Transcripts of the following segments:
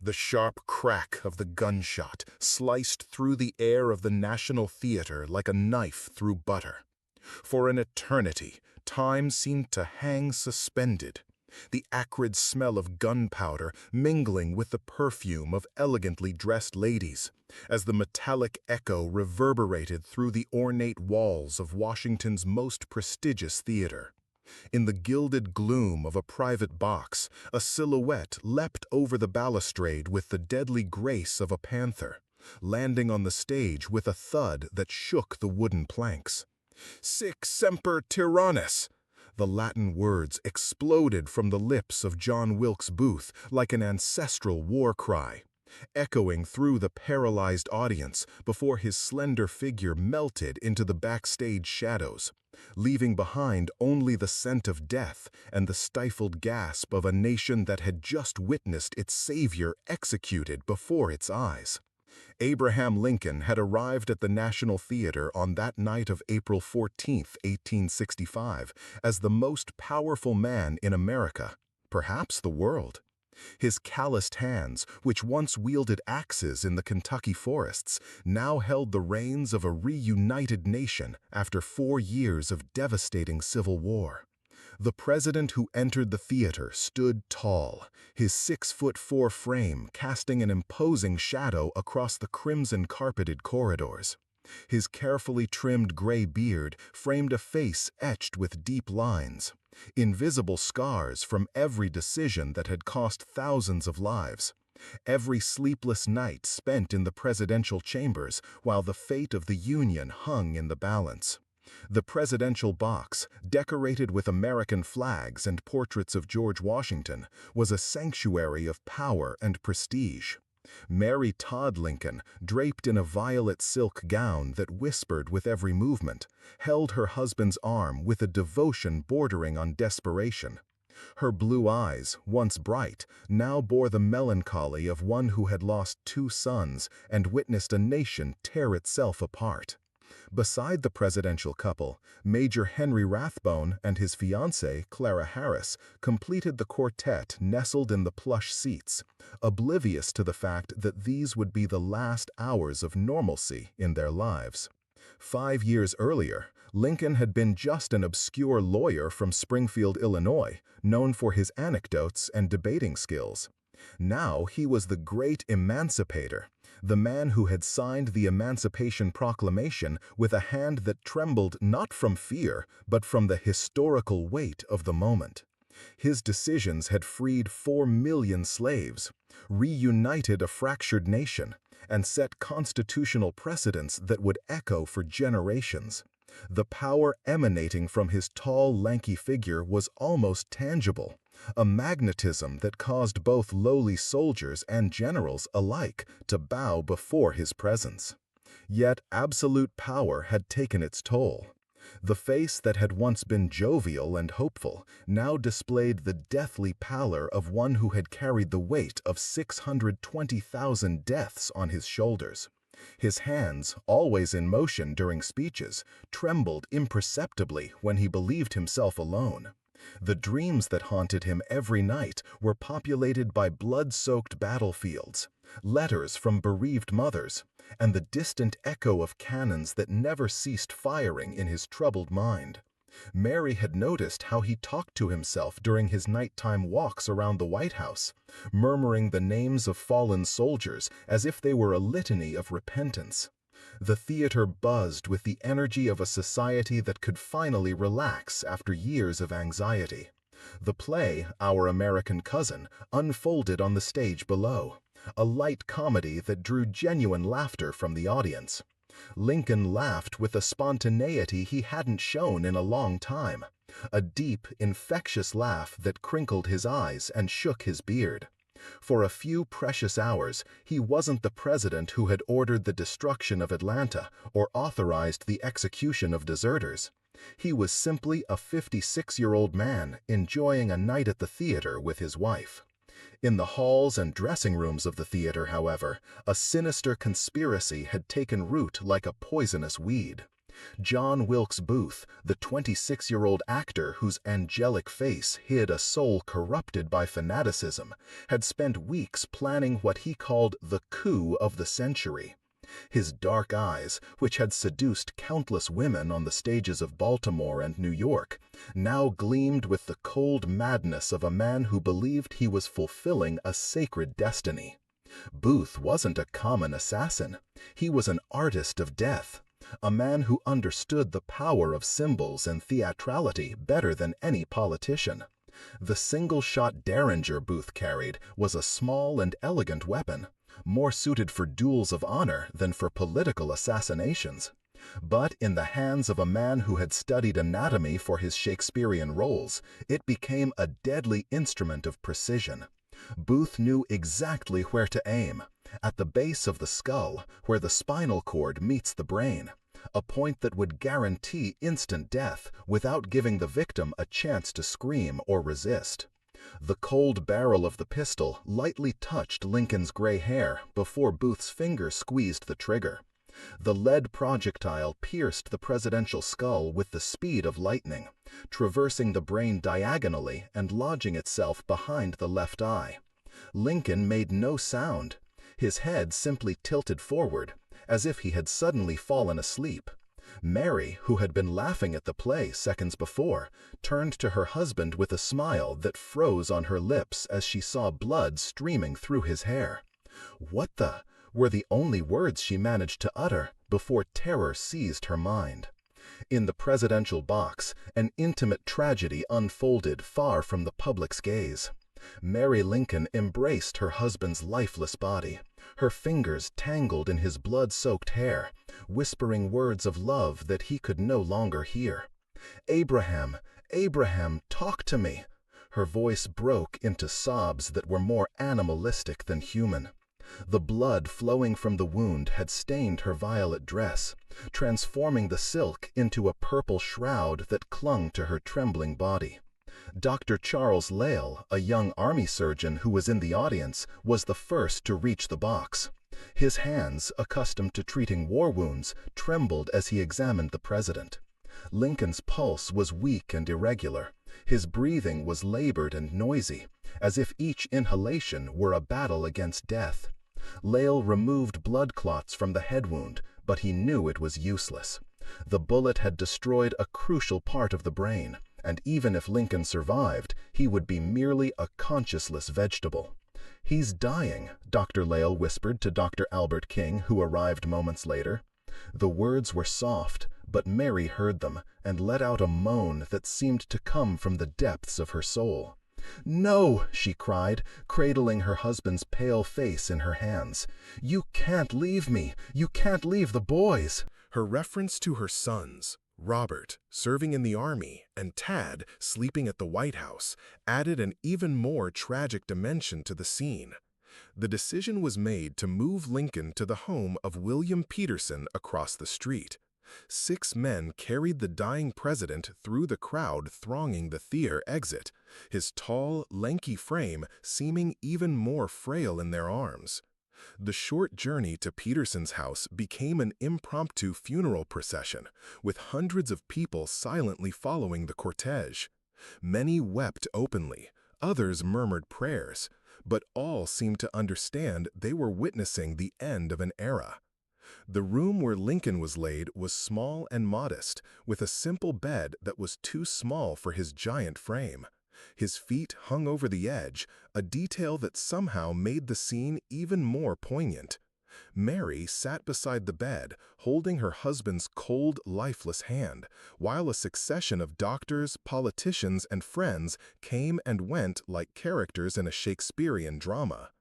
The sharp crack of the gunshot sliced through the air of the National Theater like a knife through butter. For an eternity, time seemed to hang suspended, the acrid smell of gunpowder mingling with the perfume of elegantly dressed ladies, as the metallic echo reverberated through the ornate walls of Washington's most prestigious theater. In the gilded gloom of a private box, a silhouette leapt over the balustrade with the deadly grace of a panther, landing on the stage with a thud that shook the wooden planks. "Sic semper tyrannis!" The Latin words exploded from the lips of John Wilkes Booth like an ancestral war cry, echoing through the paralyzed audience before his slender figure melted into the backstage shadows, leaving behind only the scent of death and the stifled gasp of a nation that had just witnessed its savior executed before its eyes. Abraham Lincoln had arrived at the National Theater on that night of April 14, 1865, as the most powerful man in America, perhaps the world. His calloused hands, which once wielded axes in the Kentucky forests, now held the reins of a reunited nation after 4 years of devastating civil war. The president who entered the theater stood tall, his 6'4" frame casting an imposing shadow across the crimson-carpeted corridors. His carefully trimmed gray beard framed a face etched with deep lines, invisible scars from every decision that had cost thousands of lives, every sleepless night spent in the presidential chambers while the fate of the Union hung in the balance. The presidential box, decorated with American flags and portraits of George Washington, was a sanctuary of power and prestige. Mary Todd Lincoln, draped in a violet silk gown that whispered with every movement, held her husband's arm with a devotion bordering on desperation. Her blue eyes, once bright, now bore the melancholy of one who had lost 2 sons and witnessed a nation tear itself apart. Beside the presidential couple, Major Henry Rathbone and his fiancée, Clara Harris, completed the quartet nestled in the plush seats, oblivious to the fact that these would be the last hours of normalcy in their lives. 5 years earlier, Lincoln had been just an obscure lawyer from Springfield, Illinois, known for his anecdotes and debating skills. Now he was the great emancipator, the man who had signed the Emancipation Proclamation with a hand that trembled not from fear, but from the historical weight of the moment. His decisions had freed 4 million slaves, reunited a fractured nation, and set constitutional precedents that would echo for generations. The power emanating from his tall, lanky figure was almost tangible, a magnetism that caused both lowly soldiers and generals alike to bow before his presence. Yet absolute power had taken its toll. The face that had once been jovial and hopeful now displayed the deathly pallor of one who had carried the weight of 620,000 deaths on his shoulders. His hands, always in motion during speeches, trembled imperceptibly when he believed himself alone. The dreams that haunted him every night were populated by blood-soaked battlefields, letters from bereaved mothers, and the distant echo of cannons that never ceased firing in his troubled mind. Mary had noticed how he talked to himself during his nighttime walks around the White House, murmuring the names of fallen soldiers as if they were a litany of repentance. The theater buzzed with the energy of a society that could finally relax after years of anxiety. The play, Our American Cousin, unfolded on the stage below, a light comedy that drew genuine laughter from the audience. Lincoln laughed with a spontaneity he hadn't shown in a long time, a deep, infectious laugh that crinkled his eyes and shook his beard. For a few precious hours, he wasn't the president who had ordered the destruction of Atlanta or authorized the execution of deserters. He was simply a 56-year-old man enjoying a night at the theater with his wife. In the halls and dressing rooms of the theater, however, a sinister conspiracy had taken root like a poisonous weed. John Wilkes Booth, the 26-year-old actor whose angelic face hid a soul corrupted by fanaticism, had spent weeks planning what he called the coup of the century. His dark eyes, which had seduced countless women on the stages of Baltimore and New York, now gleamed with the cold madness of a man who believed he was fulfilling a sacred destiny. Booth wasn't a common assassin. He was an artist of death, a man who understood the power of symbols and theatrality better than any politician. The single-shot derringer Booth carried was a small and elegant weapon, more suited for duels of honor than for political assassinations. But in the hands of a man who had studied anatomy for his Shakespearean roles, it became a deadly instrument of precision. Booth knew exactly where to aim, at the base of the skull, where the spinal cord meets the brain, a point that would guarantee instant death without giving the victim a chance to scream or resist. The cold barrel of the pistol lightly touched Lincoln's gray hair before Booth's finger squeezed the trigger. The lead projectile pierced the presidential skull with the speed of lightning, traversing the brain diagonally and lodging itself behind the left eye. Lincoln made no sound. His head simply tilted forward, as if he had suddenly fallen asleep. Mary, who had been laughing at the play seconds before, turned to her husband with a smile that froze on her lips as she saw blood streaming through his hair. "What the?" were the only words she managed to utter before terror seized her mind. In the presidential box, an intimate tragedy unfolded far from the public's gaze. Mary Lincoln embraced her husband's lifeless body, her fingers tangled in his blood-soaked hair, whispering words of love that he could no longer hear. "Abraham, Abraham, talk to me!" Her voice broke into sobs that were more animalistic than human. The blood flowing from the wound had stained her violet dress, transforming the silk into a purple shroud that clung to her trembling body. Dr. Charles Lale, a young army surgeon who was in the audience, was the first to reach the box. His hands, accustomed to treating war wounds, trembled as he examined the president. Lincoln's pulse was weak and irregular. His breathing was labored and noisy, as if each inhalation were a battle against death. Lale removed blood clots from the head wound, but he knew it was useless. The bullet had destroyed a crucial part of the brain, and even if Lincoln survived, he would be merely a conscienceless vegetable. "He's dying," Dr. Lale whispered to Dr. Albert King, who arrived moments later. The words were soft, but Mary heard them and let out a moan that seemed to come from the depths of her soul. "No!" she cried, cradling her husband's pale face in her hands. "You can't leave me! You can't leave the boys!" Her reference to her sons, Robert, serving in the army, and Tad, sleeping at the White House, added an even more tragic dimension to the scene. The decision was made to move Lincoln to the home of William Peterson across the street. 6 men carried the dying president through the crowd thronging the theater exit, his tall, lanky frame seeming even more frail in their arms. The short journey to Peterson's house became an impromptu funeral procession, with hundreds of people silently following the cortege. Many wept openly, others murmured prayers, but all seemed to understand they were witnessing the end of an era. The room where Lincoln was laid was small and modest, with a simple bed that was too small for his giant frame. His feet hung over the edge, a detail that somehow made the scene even more poignant. Mary sat beside the bed, holding her husband's cold, lifeless hand, while a succession of doctors, politicians, and friends came and went like characters in a Shakespearean drama.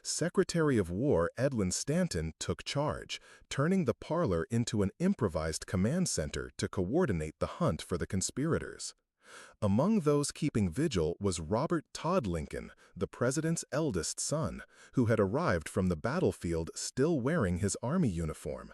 Secretary of War Edwin Stanton took charge, turning the parlor into an improvised command center to coordinate the hunt for the conspirators. Among those keeping vigil was Robert Todd Lincoln, the president's eldest son, who had arrived from the battlefield still wearing his army uniform.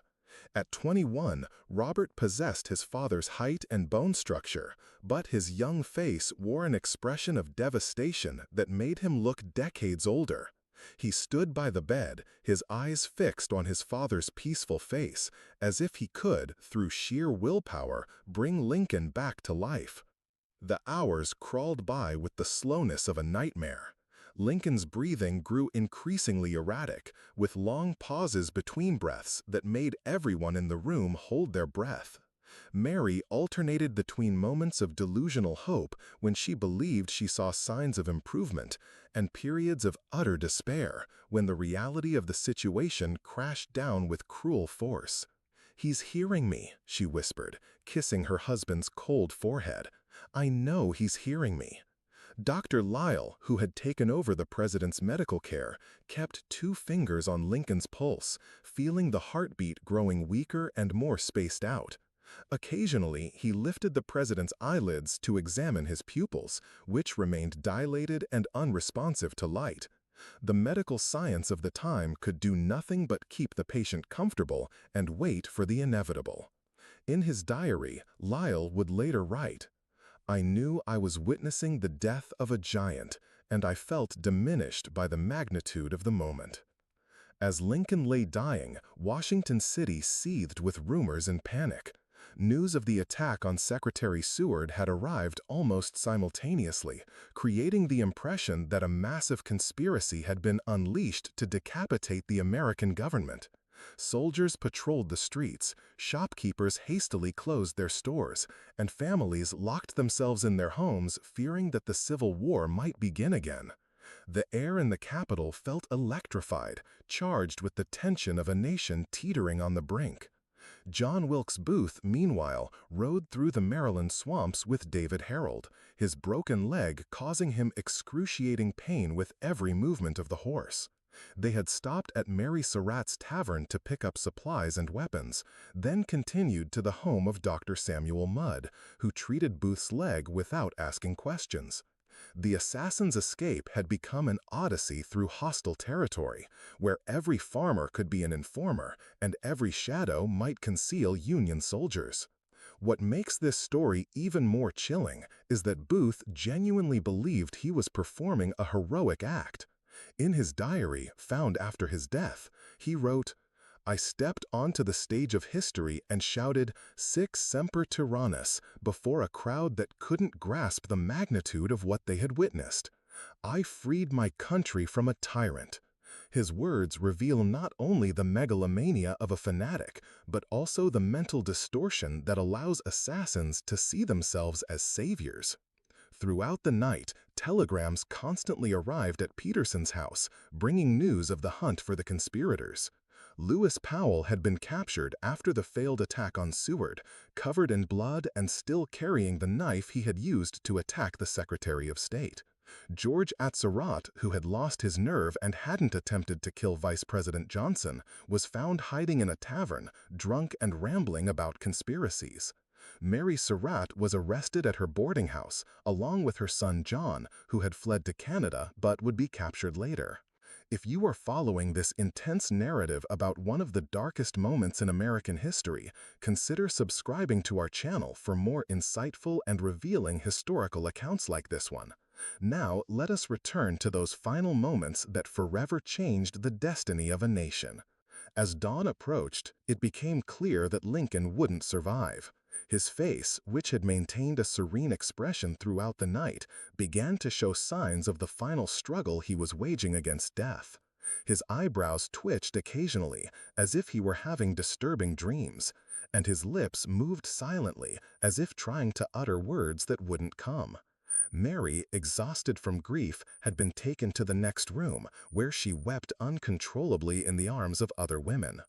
At 21, Robert possessed his father's height and bone structure, but his young face wore an expression of devastation that made him look decades older. He stood by the bed, his eyes fixed on his father's peaceful face, as if he could, through sheer willpower, bring Lincoln back to life. The hours crawled by with the slowness of a nightmare. Lincoln's breathing grew increasingly erratic, with long pauses between breaths that made everyone in the room hold their breath. Mary alternated between moments of delusional hope when she believed she saw signs of improvement, and periods of utter despair when the reality of the situation crashed down with cruel force. "He's hearing me," she whispered, kissing her husband's cold forehead. "I know he's hearing me." Dr. Lyle, who had taken over the president's medical care, kept 2 fingers on Lincoln's pulse, feeling the heartbeat growing weaker and more spaced out. Occasionally, he lifted the president's eyelids to examine his pupils, which remained dilated and unresponsive to light. The medical science of the time could do nothing but keep the patient comfortable and wait for the inevitable. In his diary, Lyle would later write, "I knew I was witnessing the death of a giant, and I felt diminished by the magnitude of the moment." As Lincoln lay dying, Washington City seethed with rumors and panic. News of the attack on Secretary Seward had arrived almost simultaneously, creating the impression that a massive conspiracy had been unleashed to decapitate the American government. Soldiers patrolled the streets, shopkeepers hastily closed their stores, and families locked themselves in their homes fearing that the Civil War might begin again. The air in the Capitol felt electrified, charged with the tension of a nation teetering on the brink. John Wilkes Booth, meanwhile, rode through the Maryland swamps with David Harold, his broken leg causing him excruciating pain with every movement of the horse. They had stopped at Mary Surratt's tavern to pick up supplies and weapons, then continued to the home of Dr. Samuel Mudd, who treated Booth's leg without asking questions. The assassin's escape had become an odyssey through hostile territory, where every farmer could be an informer and every shadow might conceal Union soldiers. What makes this story even more chilling is that Booth genuinely believed he was performing a heroic act. In his diary, found after his death, he wrote, "I stepped onto the stage of history and shouted, 'Sic semper tyrannis,' before a crowd that couldn't grasp the magnitude of what they had witnessed. I freed my country from a tyrant." His words reveal not only the megalomania of a fanatic, but also the mental distortion that allows assassins to see themselves as saviors. Throughout the night, telegrams constantly arrived at Peterson's house, bringing news of the hunt for the conspirators. Lewis Powell had been captured after the failed attack on Seward, covered in blood and still carrying the knife he had used to attack the Secretary of State. George Atzerodt, who had lost his nerve and hadn't attempted to kill Vice President Johnson, was found hiding in a tavern, drunk and rambling about conspiracies. Mary Surratt was arrested at her boarding house, along with her son John, who had fled to Canada but would be captured later. If you are following this intense narrative about one of the darkest moments in American history, consider subscribing to our channel for more insightful and revealing historical accounts like this one. Now, let us return to those final moments that forever changed the destiny of a nation. As dawn approached, it became clear that Lincoln wouldn't survive. His face, which had maintained a serene expression throughout the night, began to show signs of the final struggle he was waging against death. His eyebrows twitched occasionally, as if he were having disturbing dreams, and his lips moved silently, as if trying to utter words that wouldn't come. Mary, exhausted from grief, had been taken to the next room, where she wept uncontrollably in the arms of other women.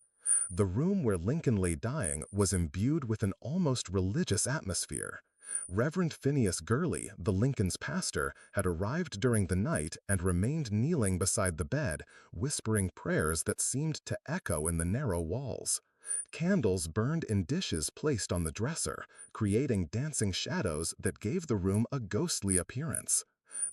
The room where Lincoln lay dying was imbued with an almost religious atmosphere. Reverend Phineas Gurley, the Lincoln's pastor, had arrived during the night and remained kneeling beside the bed, whispering prayers that seemed to echo in the narrow walls. Candles burned in dishes placed on the dresser, creating dancing shadows that gave the room a ghostly appearance.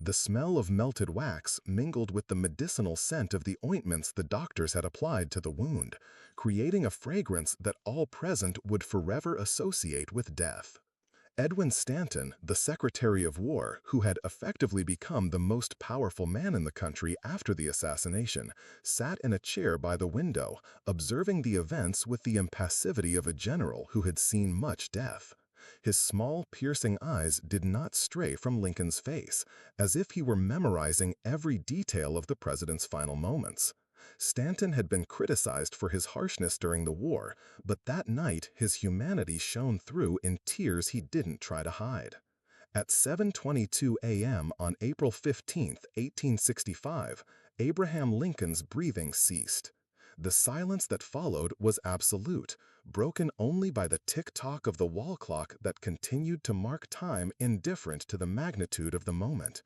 The smell of melted wax mingled with the medicinal scent of the ointments the doctors had applied to the wound, creating a fragrance that all present would forever associate with death. Edwin Stanton, the Secretary of War, who had effectively become the most powerful man in the country after the assassination, sat in a chair by the window, observing the events with the impassivity of a general who had seen much death. His small, piercing eyes did not stray from Lincoln's face, as if he were memorizing every detail of the president's final moments. Stanton had been criticized for his harshness during the war, but that night his humanity shone through in tears he didn't try to hide. At 7:22 a.m. on April 15, 1865, Abraham Lincoln's breathing ceased. The silence that followed was absolute, broken only by the tick-tock of the wall clock that continued to mark time indifferent to the magnitude of the moment.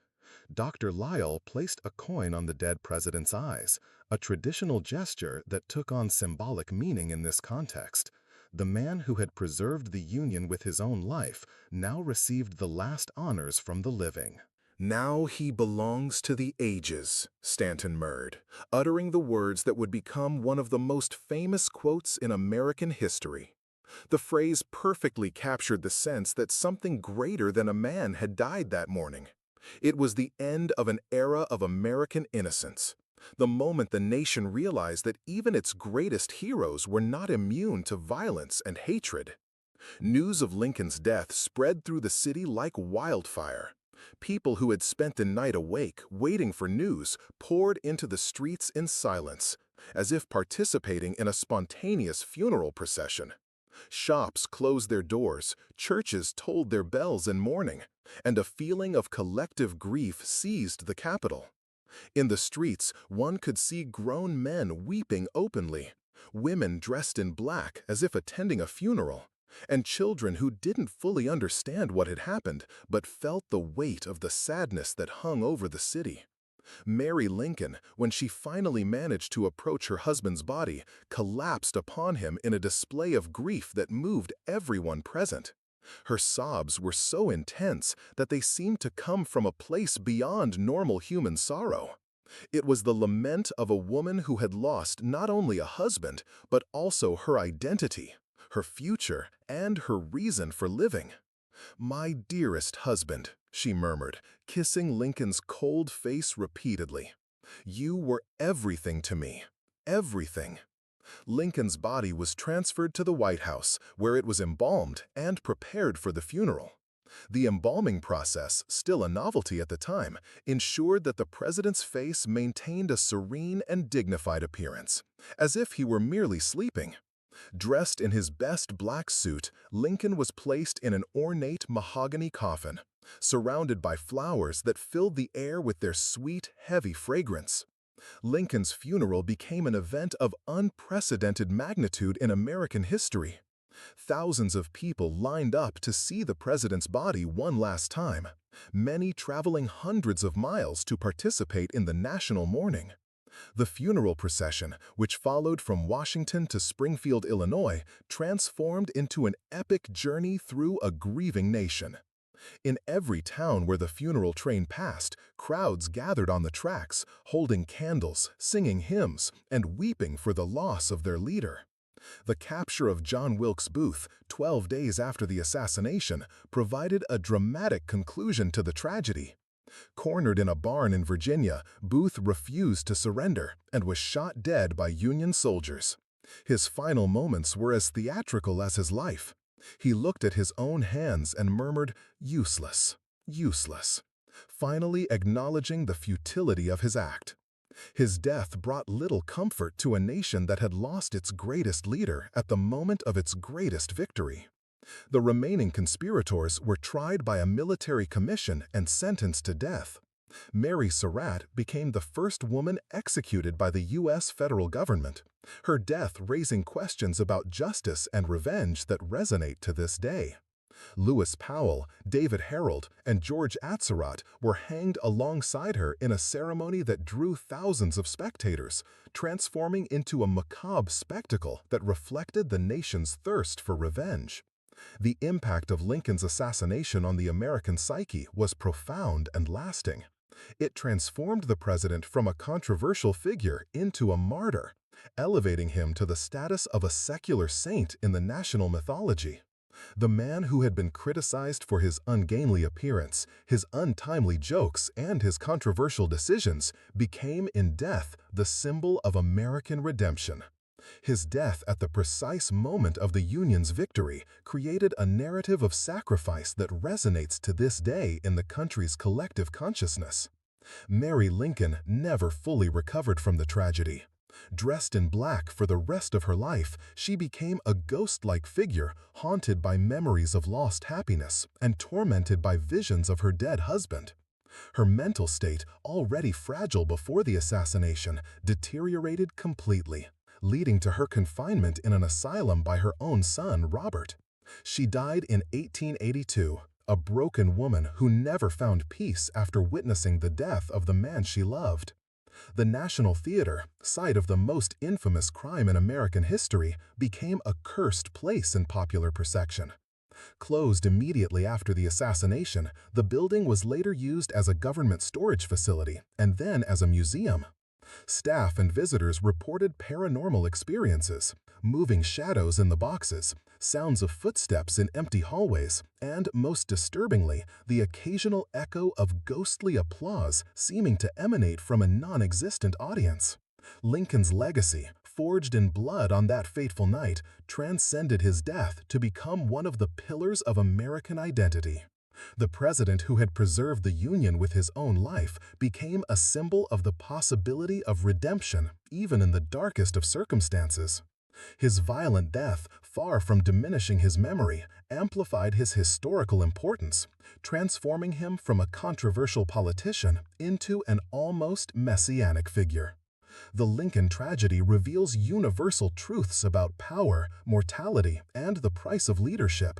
Dr. Lyell placed a coin on the dead president's eyes, a traditional gesture that took on symbolic meaning in this context. The man who had preserved the Union with his own life now received the last honors from the living. "Now he belongs to the ages," Stanton murmured, uttering the words that would become one of the most famous quotes in American history. The phrase perfectly captured the sense that something greater than a man had died that morning. It was the end of an era of American innocence, the moment the nation realized that even its greatest heroes were not immune to violence and hatred. News of Lincoln's death spread through the city like wildfire. People who had spent the night awake, waiting for news, poured into the streets in silence, as if participating in a spontaneous funeral procession. Shops closed their doors, churches tolled their bells in mourning, and a feeling of collective grief seized the capital. In the streets, one could see grown men weeping openly, women dressed in black as if attending a funeral, and children who didn't fully understand what had happened but felt the weight of the sadness that hung over the city. Mary Lincoln, when she finally managed to approach her husband's body, collapsed upon him in a display of grief that moved everyone present. Her sobs were so intense that they seemed to come from a place beyond normal human sorrow. It was the lament of a woman who had lost not only a husband, but also her identity, her future, and her reason for living. "My dearest husband," she murmured, kissing Lincoln's cold face repeatedly. "You were everything to me, everything." Lincoln's body was transferred to the White House, where it was embalmed and prepared for the funeral. The embalming process, still a novelty at the time, ensured that the president's face maintained a serene and dignified appearance, as if he were merely sleeping. Dressed in his best black suit, Lincoln was placed in an ornate mahogany coffin, surrounded by flowers that filled the air with their sweet, heavy fragrance. Lincoln's funeral became an event of unprecedented magnitude in American history. Thousands of people lined up to see the president's body one last time, many traveling hundreds of miles to participate in the national mourning. The funeral procession, which followed from Washington to Springfield, Illinois, transformed into an epic journey through a grieving nation. In every town where the funeral train passed, crowds gathered on the tracks, holding candles, singing hymns, and weeping for the loss of their leader. The capture of John Wilkes Booth, 12 days after the assassination, provided a dramatic conclusion to the tragedy. Cornered in a barn in Virginia, Booth refused to surrender and was shot dead by Union soldiers. His final moments were as theatrical as his life. He looked at his own hands and murmured, "Useless, useless," finally acknowledging the futility of his act. His death brought little comfort to a nation that had lost its greatest leader at the moment of its greatest victory. The remaining conspirators were tried by a military commission and sentenced to death. Mary Surratt became the first woman executed by the U.S. federal government, her death raising questions about justice and revenge that resonate to this day. Lewis Powell, David Harold, and George Atzerodt were hanged alongside her in a ceremony that drew thousands of spectators, transforming into a macabre spectacle that reflected the nation's thirst for revenge. The impact of Lincoln's assassination on the American psyche was profound and lasting. It transformed the president from a controversial figure into a martyr, elevating him to the status of a secular saint in the national mythology. The man who had been criticized for his ungainly appearance, his untimely jokes, and his controversial decisions became in death the symbol of American redemption. His death at the precise moment of the Union's victory created a narrative of sacrifice that resonates to this day in the country's collective consciousness. Mary Lincoln never fully recovered from the tragedy. Dressed in black for the rest of her life, she became a ghost-like figure haunted by memories of lost happiness and tormented by visions of her dead husband. Her mental state, already fragile before the assassination, deteriorated completely, leading to her confinement in an asylum by her own son, Robert. She died in 1882, a broken woman who never found peace after witnessing the death of the man she loved. The National Theater, site of the most infamous crime in American history, became a cursed place in popular perception. Closed immediately after the assassination, the building was later used as a government storage facility and then as a museum. Staff and visitors reported paranormal experiences, moving shadows in the boxes, sounds of footsteps in empty hallways, and, most disturbingly, the occasional echo of ghostly applause seeming to emanate from a non-existent audience. Lincoln's legacy, forged in blood on that fateful night, transcended his death to become one of the pillars of American identity. The president who had preserved the Union with his own life became a symbol of the possibility of redemption even in the darkest of circumstances. His violent death, far from diminishing his memory, amplified his historical importance, transforming him from a controversial politician into an almost messianic figure. The Lincoln tragedy reveals universal truths about power, mortality, and the price of leadership.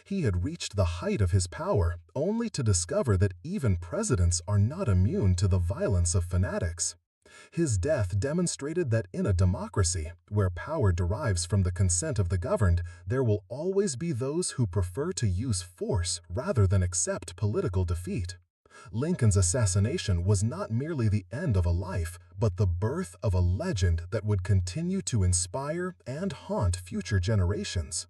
He had reached the height of his power only to discover that even presidents are not immune to the violence of fanatics. His death demonstrated that in a democracy, where power derives from the consent of the governed, there will always be those who prefer to use force rather than accept political defeat. Lincoln's assassination was not merely the end of a life, but the birth of a legend that would continue to inspire and haunt future generations.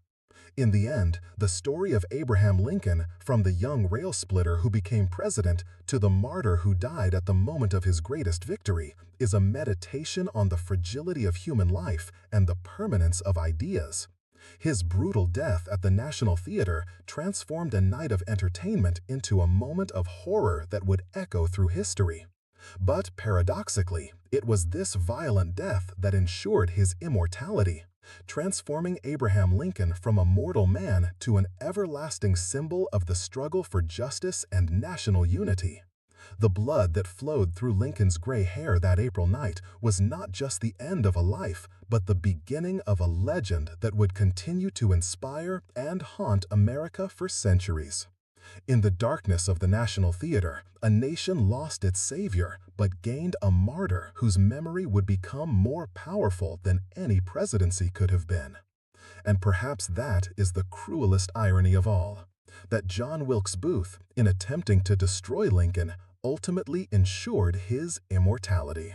In the end, the story of Abraham Lincoln, from the young rail splitter who became president to the martyr who died at the moment of his greatest victory, is a meditation on the fragility of human life and the permanence of ideas. His brutal death at the National Theater transformed a night of entertainment into a moment of horror that would echo through history. But paradoxically, it was this violent death that ensured his immortality, transforming Abraham Lincoln from a mortal man to an everlasting symbol of the struggle for justice and national unity. The blood that flowed through Lincoln's gray hair that April night was not just the end of a life, but the beginning of a legend that would continue to inspire and haunt America for centuries. In the darkness of the National Theater, a nation lost its savior, but gained a martyr whose memory would become more powerful than any presidency could have been. And perhaps that is the cruelest irony of all, that John Wilkes Booth, in attempting to destroy Lincoln, ultimately ensured his immortality.